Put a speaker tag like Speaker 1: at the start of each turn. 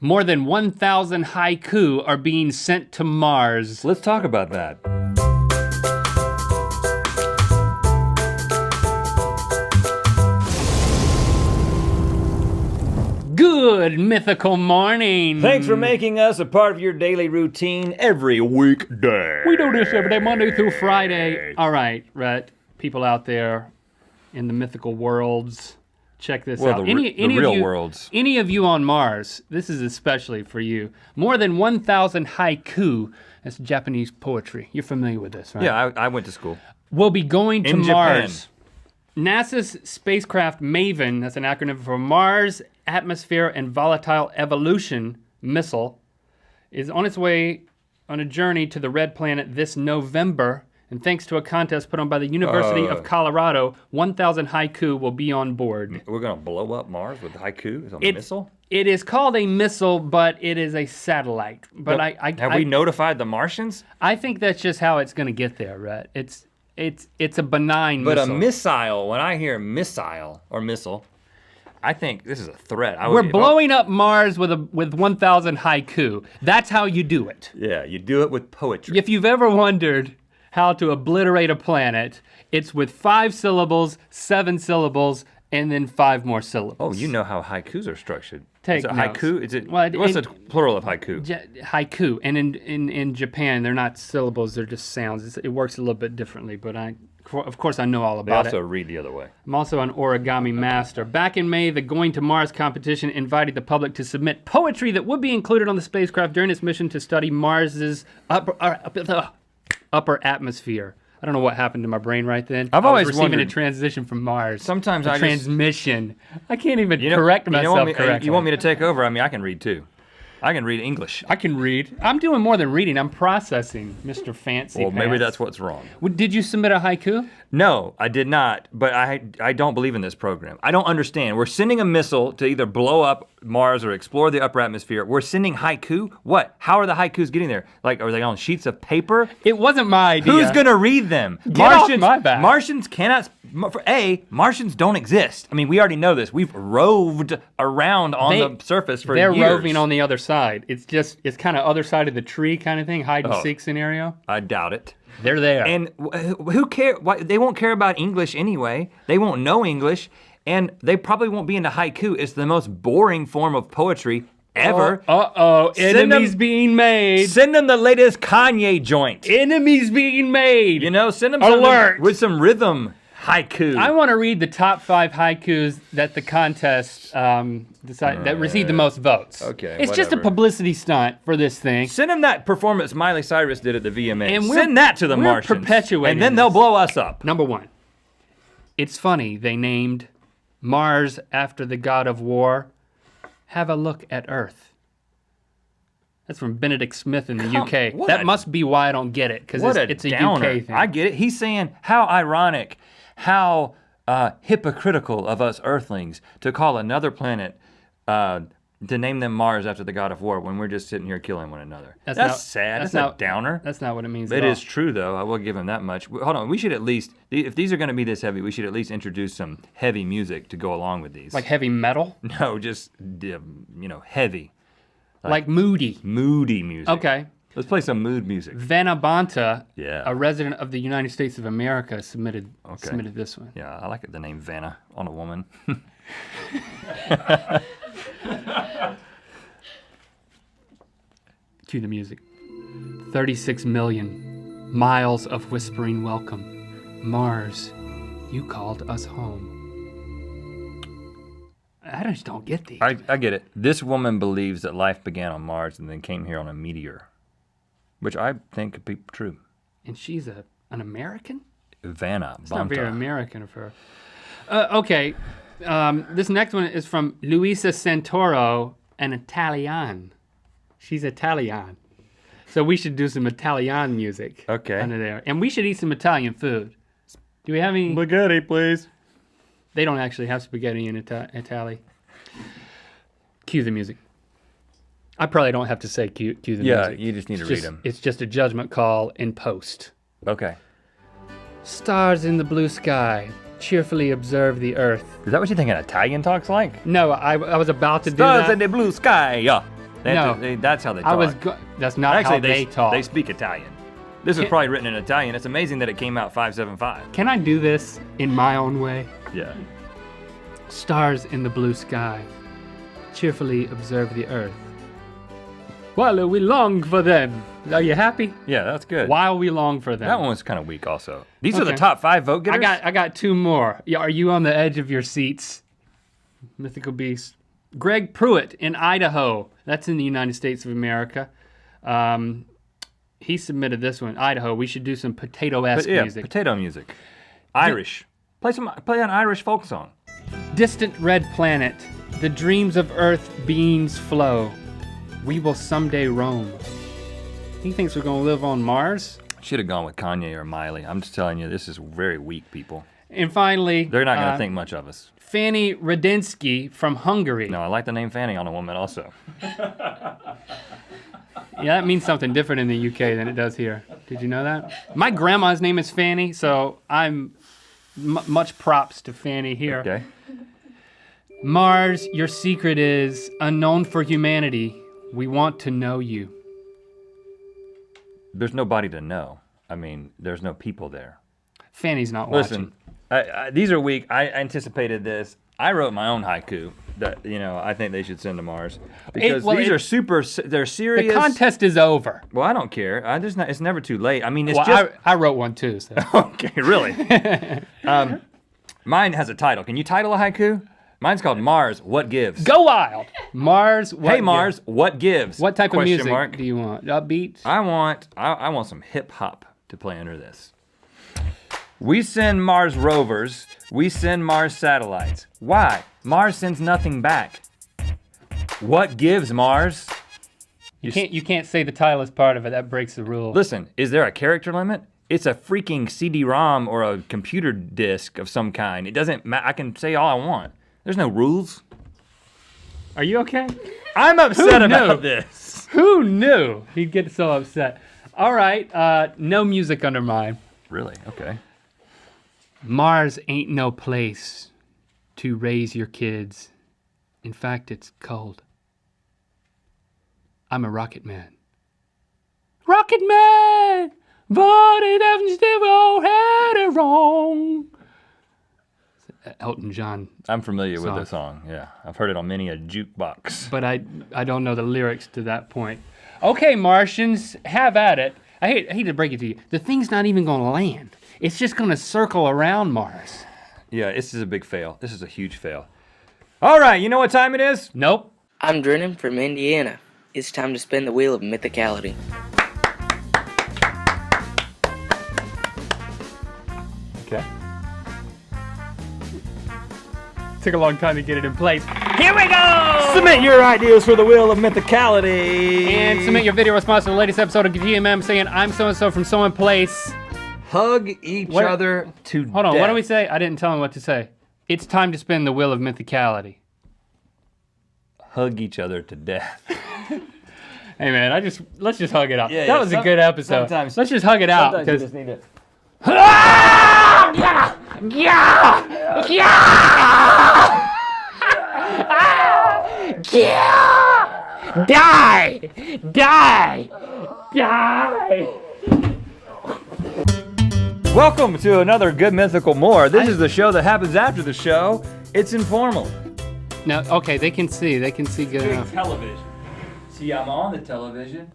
Speaker 1: More than 1,000 haiku are being sent to Mars.
Speaker 2: Let's talk about that.
Speaker 1: Good mythical morning.
Speaker 2: Thanks for making us a part of your daily routine every weekday.
Speaker 1: We do this every day, Monday through Friday. All right, Rhett, people out there in the mythical worlds, check this out.
Speaker 2: The real worlds.
Speaker 1: Any of you on Mars, this is especially for you. More than 1,000 haiku, that's Japanese poetry. You're familiar with this, right?
Speaker 2: Yeah, I went to school.
Speaker 1: Will be going to
Speaker 2: In
Speaker 1: Mars.
Speaker 2: Japan.
Speaker 1: NASA's spacecraft MAVEN, that's an acronym for Mars Atmosphere and Volatile Evolution Missile, is on its way on a journey to the Red Planet this November. And thanks to a contest put on by the University of Colorado, 1,000 haiku will be on board.
Speaker 2: We're gonna blow up Mars with haiku? Is it a missile?
Speaker 1: It is called a missile, but it is a satellite. But
Speaker 2: Have we notified the Martians?
Speaker 1: I think that's just how it's gonna get there, Rhett. It's a benign
Speaker 2: But
Speaker 1: missile.
Speaker 2: a missile, when I hear missile or missile, I think this is a threat.
Speaker 1: We're blowing up Mars with 1,000 haiku. That's how you do it.
Speaker 2: Yeah, you do it with poetry.
Speaker 1: If you've ever wondered how to obliterate a planet, it's with 5 syllables, 7 syllables, and then 5 more syllables.
Speaker 2: Oh, you know how haikus are structured.
Speaker 1: Take
Speaker 2: is it
Speaker 1: notes.
Speaker 2: Haiku? Is it?
Speaker 1: Well,
Speaker 2: what's the plural of haiku?
Speaker 1: Haiku, and in Japan, they're not syllables, they're just sounds. It works a little bit differently, but of course I know all
Speaker 2: They
Speaker 1: about
Speaker 2: also
Speaker 1: it.
Speaker 2: read the other way.
Speaker 1: I'm also an origami master. Back in May, the Going to Mars competition invited the public to submit poetry that would be included on the spacecraft during its mission to study Mars's upper atmosphere. I don't know what happened to my brain right then.
Speaker 2: I've
Speaker 1: I was
Speaker 2: always
Speaker 1: receiving
Speaker 2: wondered-
Speaker 1: a transition from Mars.
Speaker 2: Sometimes
Speaker 1: a
Speaker 2: I just-
Speaker 1: transmission. I can't even correct myself correctly.
Speaker 2: You want me to take over? I mean, I can read too. I can read English.
Speaker 1: I can read. I'm doing more than reading. I'm processing, Mr. Fancy
Speaker 2: Well, maybe
Speaker 1: Pants.
Speaker 2: that's what's wrong.
Speaker 1: Did you submit a haiku?
Speaker 2: No, I did not, but I don't believe in this program. I don't understand. We're sending a missile to either blow up Mars or explore the upper atmosphere. We're sending haiku? What? How are the haikus getting there? Like, are they on sheets of paper?
Speaker 1: It wasn't my idea.
Speaker 2: Who's gonna read them?
Speaker 1: Get off my back.
Speaker 2: Martians cannot, Martians don't exist. I mean, we already know this. We've roved around on the surface for years.
Speaker 1: They're roving on the other side. It's kind of other side of the tree kind of thing, hide and seek scenario.
Speaker 2: I doubt it.
Speaker 1: They're there.
Speaker 2: And who care? They won't care about English anyway. They won't know English, and they probably won't be into haiku. It's the most boring form of poetry ever.
Speaker 1: Enemies being made.
Speaker 2: Send them the latest Kanye joint.
Speaker 1: Enemies being made.
Speaker 2: You know, send them
Speaker 1: Alert.
Speaker 2: something with some rhythm. Haiku.
Speaker 1: I want to read the top 5 haikus that the contest decided that received the most votes.
Speaker 2: Okay,
Speaker 1: it's just a
Speaker 2: whatever.
Speaker 1: publicity stunt for this thing.
Speaker 2: Send them that performance Miley Cyrus did at the VMA.
Speaker 1: And
Speaker 2: Send that to the
Speaker 1: we're
Speaker 2: Martians.
Speaker 1: perpetuating
Speaker 2: and then they'll
Speaker 1: this.
Speaker 2: blow us up.
Speaker 1: Number 1. It's funny they named Mars after the god of war. Have a look at Earth. That's from Benedict Smith in the UK.
Speaker 2: what
Speaker 1: That
Speaker 2: a-
Speaker 1: must be why I don't get it, because it's a
Speaker 2: downer.
Speaker 1: UK thing.
Speaker 2: I get it. He's saying how ironic, how hypocritical of us Earthlings to call another planet, to name them Mars after the god of war when we're just sitting here killing one another. That's sad. That's a downer.
Speaker 1: That's not what it means
Speaker 2: It
Speaker 1: at all.
Speaker 2: is true though. I will give him that much. Hold on. We should at least, if these are going to be this heavy, we should at least introduce some heavy music to go along with these.
Speaker 1: Like heavy metal?
Speaker 2: No, just heavy,
Speaker 1: Like moody.
Speaker 2: moody music.
Speaker 1: Okay.
Speaker 2: Let's play some mood music.
Speaker 1: Vanna,
Speaker 2: Yeah.
Speaker 1: a resident of the United States of America, submitted this one.
Speaker 2: Yeah, I like the name Vanna on a woman.
Speaker 1: Cue the music. 36 million miles of whispering welcome. Mars, you called us home. I just don't get these.
Speaker 2: I get it. This woman believes that life began on Mars and then came here on a meteor, which I think could be true.
Speaker 1: And she's an American?
Speaker 2: Vanna
Speaker 1: It's not very
Speaker 2: Bonta.
Speaker 1: American of her. Okay, this next one is from Luisa Santoro, an Italian. She's Italian. So we should do some Italian music.
Speaker 2: Okay.
Speaker 1: Under there. And we should eat some Italian food. Do we have any?
Speaker 2: Spaghetti, please.
Speaker 1: They don't actually have spaghetti in Italy. Cue the music. I probably don't have to say cue the music.
Speaker 2: Yeah, you just need to read them.
Speaker 1: It's just a judgment call in post.
Speaker 2: Okay.
Speaker 1: Stars in the blue sky cheerfully observe the earth.
Speaker 2: Is that what you think an Italian talks like?
Speaker 1: No, I was about to do
Speaker 2: Stars
Speaker 1: that.
Speaker 2: in the blue sky. Yeah. They
Speaker 1: No.
Speaker 2: have to, that's how they talk.
Speaker 1: That's not how they talk.
Speaker 2: They speak Italian. This was probably written in Italian. It's amazing that it came out 575.
Speaker 1: Can I do this in my own way?
Speaker 2: Yeah.
Speaker 1: Stars in the blue sky cheerfully observe the earth. While we long for them. Are you happy?
Speaker 2: Yeah, that's good.
Speaker 1: While we long for them.
Speaker 2: That one was kind of weak also. These are the
Speaker 1: Okay.
Speaker 2: top 5 vote getters?
Speaker 1: I got 2 more. Yeah, are you on the edge of your seats? Mythical beast. Greg Pruitt in Idaho. That's in the United States of America. He submitted this one. Idaho. We should do some potato-esque music.
Speaker 2: Potato music. Irish. Play an Irish folk song.
Speaker 1: Distant red planet. The dreams of Earth beings flow. We will someday roam. He thinks we're gonna live on Mars.
Speaker 2: Should have gone with Kanye or Miley. I'm just telling you, this is very weak, people.
Speaker 1: And finally,
Speaker 2: They're not gonna think much of us.
Speaker 1: Fanny Radinsky from Hungary.
Speaker 2: No, I like the name Fanny on a woman also.
Speaker 1: Yeah, that means something different in the UK than it does here. Did you know that? My grandma's name is Fanny, so I'm much props to Fanny here.
Speaker 2: Okay.
Speaker 1: Mars, your secret is unknown for humanity. We want to know you.
Speaker 2: There's nobody to know. I mean, there's no people there.
Speaker 1: Fanny's not watching.
Speaker 2: Listen, these are weak. I anticipated this. I wrote my own haiku that, I think they should send to Mars. Because these are super, they're serious.
Speaker 1: The contest is over.
Speaker 2: Well, I don't care. It's never too late. I mean, it's
Speaker 1: Well,
Speaker 2: just.
Speaker 1: I wrote one too. So.
Speaker 2: Okay, really? Mine has a title. Can you title a haiku? Mine's called Mars, What Gives?
Speaker 1: Go wild. Mars, what
Speaker 2: Hey Mars, what gives?
Speaker 1: What type of
Speaker 2: Question
Speaker 1: music
Speaker 2: mark.
Speaker 1: do you want? Upbeat?
Speaker 2: I want some hip hop to play under this. We send Mars rovers, we send Mars satellites. Why? Mars sends nothing back. What gives, Mars?
Speaker 1: You can't say the title is part of it. That breaks the rule.
Speaker 2: Listen, is there a character limit? It's a freaking CD-ROM or a computer disk of some kind. It doesn't matter. I can say all I want. There's no rules.
Speaker 1: Are you okay?
Speaker 2: I'm upset about this.
Speaker 1: Who knew he'd get so upset? All right, no music under mine.
Speaker 2: Really? Okay.
Speaker 1: Mars ain't no place to raise your kids. In fact, it's cold. I'm a rocket man. Rocket man! But it doesn't still all had it wrong. Elton John.
Speaker 2: I'm familiar with the song, yeah. I've heard it on many a jukebox.
Speaker 1: But I don't know the lyrics to that point. Okay, Martians, have at it. I hate to break it to you. The thing's not even gonna land. It's just gonna circle around Mars.
Speaker 2: Yeah, this is a big fail. This is a huge fail. All right, you know what time it is?
Speaker 1: Nope.
Speaker 3: I'm Drennan from Indiana. It's time to spin the wheel of mythicality.
Speaker 2: Okay.
Speaker 1: Took a long time to get it in place. Here we go!
Speaker 2: Submit your ideas for the wheel of mythicality.
Speaker 1: And submit your video response to the latest episode of GMM saying, I'm so-and-so from so-and place.
Speaker 2: Hug each other to
Speaker 1: Hold on,
Speaker 2: death.
Speaker 1: what do we say? I didn't tell him what to say. It's time to spin the wheel of mythicality.
Speaker 2: Hug each other to death.
Speaker 1: Hey man, let's just hug it out.
Speaker 2: Yeah,
Speaker 1: that was a good episode.
Speaker 2: sometimes-
Speaker 1: Let's just hug it out.
Speaker 2: Sometimes you
Speaker 1: Because
Speaker 2: just need it.
Speaker 1: Die! Die! Die!
Speaker 2: Welcome to another Good Mythical More. This is the show that happens after the show. It's informal.
Speaker 1: No, okay, they can see good enough.
Speaker 2: Television. See, I'm on the television.